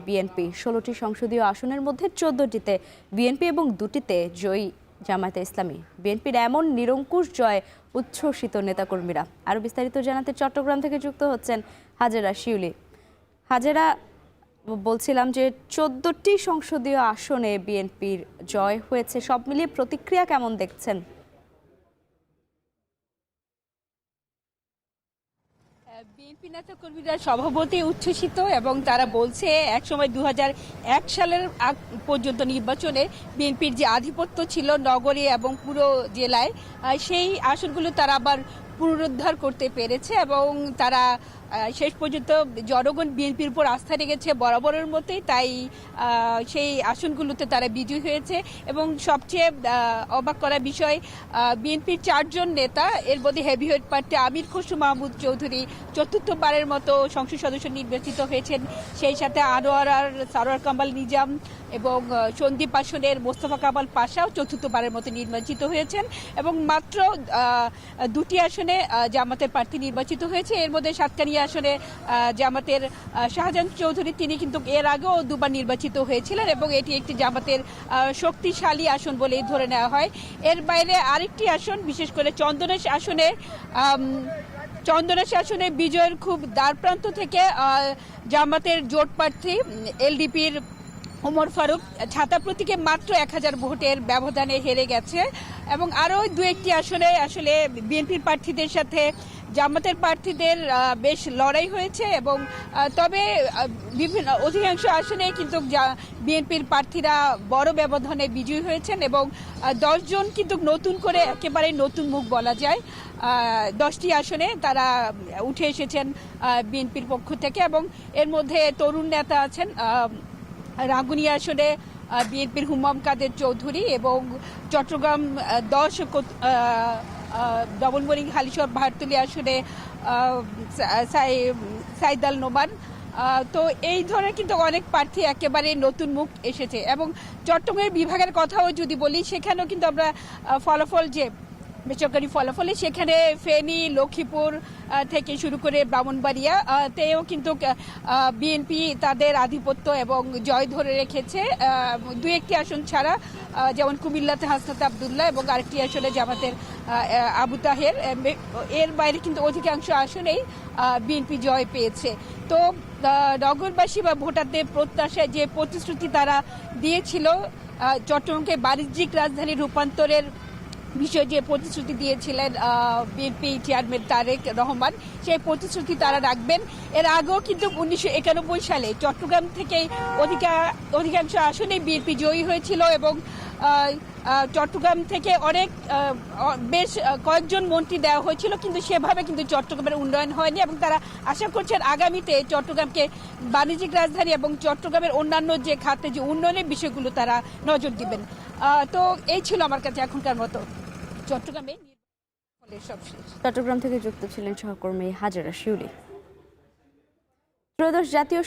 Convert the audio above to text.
BNP. 16টি সংসদীয় আসনের মধ্যে 14টিতে বিএনপি এবং 2টিতে জয়ী জামায়াতে ইসলামী। বিএনপির এমন নিরঙ্কুশ জয় উচ্ছ্বসিত নেতাকর্মীরা। আরও বিস্তারিত জানাতে চট্টগ্রাম থেকে যুক্ত হচ্ছেন হাজেরা শিউলি। হাজেরা, বলছিলাম যে 14টি সংসদীয় আসনে বিএনপির জয় হয়েছে, সব মিলিয়ে প্রতিক্রিয়া কেমন দেখছেন? বিএনপি নেতাকর্মীরা স্বভাবতই উচ্ছ্বসিত এবং তারা বলছে একসময় 2001 সালের আগ পর্যন্ত নির্বাচনে বিএনপির যে আধিপত্য ছিল নগরে এবং পুরো জেলায়, সেই আসনগুলো তারা আবার পুনরুদ্ধার করতে পেরেছে এবং তারা শেষ পর্যন্ত জনগণ বিএনপির উপর আস্থা রেখেছে বরাবরের মতোই, তাই সেই আসনগুলোতে তারা বিজয়ী হয়েছে। এবং সবচেয়ে অবাক করা বিষয়, বিএনপির 4 জন নেতা, এর মধ্যে হেভিওয়েট প্রার্থী আমির খসরু মাহমুদ চৌধুরী চতুর্থবারের মতো সংসদ সদস্য নির্বাচিত হয়েছেন। সেই সাথে আনোয়ার আর সারোয়ার কামাল নিজাম এবং সন্দ্বীপ আসনের মোস্তফা কামাল পাশাও চতুর্থবারের মতো নির্বাচিত হয়েছেন। এবং মাত্র 2টি আসনে জামাতের প্রার্থী নির্বাচিত হয়েছে। এর মধ্যে সাতকানিয়া আসনে জামাতের শাহজাহান চৌধুরী, তিনি কিন্তু এর আগেও 2বার নির্বাচিত হয়েছিলেন এবং এটি একটি জামাতের শক্তিশালী আসন বলেই ধরে নেওয়া হয়। এর বাইরে আরেকটি আসন, বিশেষ করে চন্দনাশ আসনে বিজয়ের খুব দ্বারপ্রান্ত থেকে জামাতের জোট প্রার্থী এলডিপির ওমর ফারুক ছাতা প্রতীকে মাত্র 1000 ভোটের ব্যবধানে হেরে গেছে। এবং আরও 2-1টি আসনে আসলে বিএনপির প্রার্থীদের সাথে জামাতের প্রার্থীদের বেশ লড়াই হয়েছে এবং তবে অধিকাংশ আসনে কিন্তু বিএনপির প্রার্থীরা বড় ব্যবধানে বিজয়ী হয়েছেন এবং 10 জন কিন্তু নতুন করে, একেবারে নতুন মুখ বলা যায়, 10টি আসনে তারা উঠে এসেছেন বিএনপির পক্ষ থেকে। এবং এর মধ্যে তরুণ নেতা আছেন রাঙ্গুনিয়া আসনে বিএনপির হুমাম কাদের চৌধুরী এবং চট্টগ্রাম 10 ডবল বোরিং হালিশহর ভারতলী আসনে সাইদ আল নোমান। তো এই ধরনের কিন্তু অনেক প্রার্থী একেবারে নতুন মুখ এসেছে। এবং চট্টগ্রামের বিভাগের কথাও যদি বলি, সেখানেও কিন্তু আমরা ফলাফল যে বেসরকারি ফলাফলে সেখানে ফেনী, লক্ষ্মীপুর থেকে শুরু করে ব্রাহ্মণবাড়িয়া তেও কিন্তু বিএনপি তাদের আধিপত্য এবং জয় ধরে রেখেছে। 2-1টি আসন ছাড়া, যেমন কুমিল্লাতে হাসনাত আবদুল্লাহ এবং আরেকটি আসনে জামাতের আবু তাহের, এর বাইরে কিন্তু অধিকাংশ আসনেই বিএনপি জয় পেয়েছে। তো নগরবাসী বা ভোটারদের প্রত্যাশায় যে প্রতিশ্রুতি তারা দিয়েছিল, চট্টগ্রামকে বাণিজ্যিক রাজধানী রূপান্তরের বিষয়ে যে প্রতিশ্রুতি দিয়েছিলেন বিএনপি চেয়ারম্যান তারেক রহমান, সেই প্রতিশ্রুতি তারা রাখবেন। এর আগেও কিন্তু 1991 সালে চট্টগ্রাম থেকেই অধিকাংশ আসনেই বিএনপি জয়ী হয়েছিল এবং চট্টগ্রাম থেকে বেশ কয়েকজন মন্ত্রী দেওয়া হয়েছিল, কিন্তু সেভাবে কিন্তু চট্টগ্রামের উন্নয়ন হয়নি। এবং তারা আশা করছেন আগামীতে চট্টগ্রামকে বাণিজ্যিক রাজধানী এবং চট্টগ্রামের অন্যান্য যে খাতে যে উন্নয়নের বিষয়গুলো তারা নজর দিবেন। তো এই ছিল আমার কাছে এখনকার মতো চট্টগ্রামে সবশেষ। চট্টগ্রাম থেকে যুক্ত ছিলেন সহকর্মী হাজেরা শিউলি। ত্রয়োদশ জাতীয়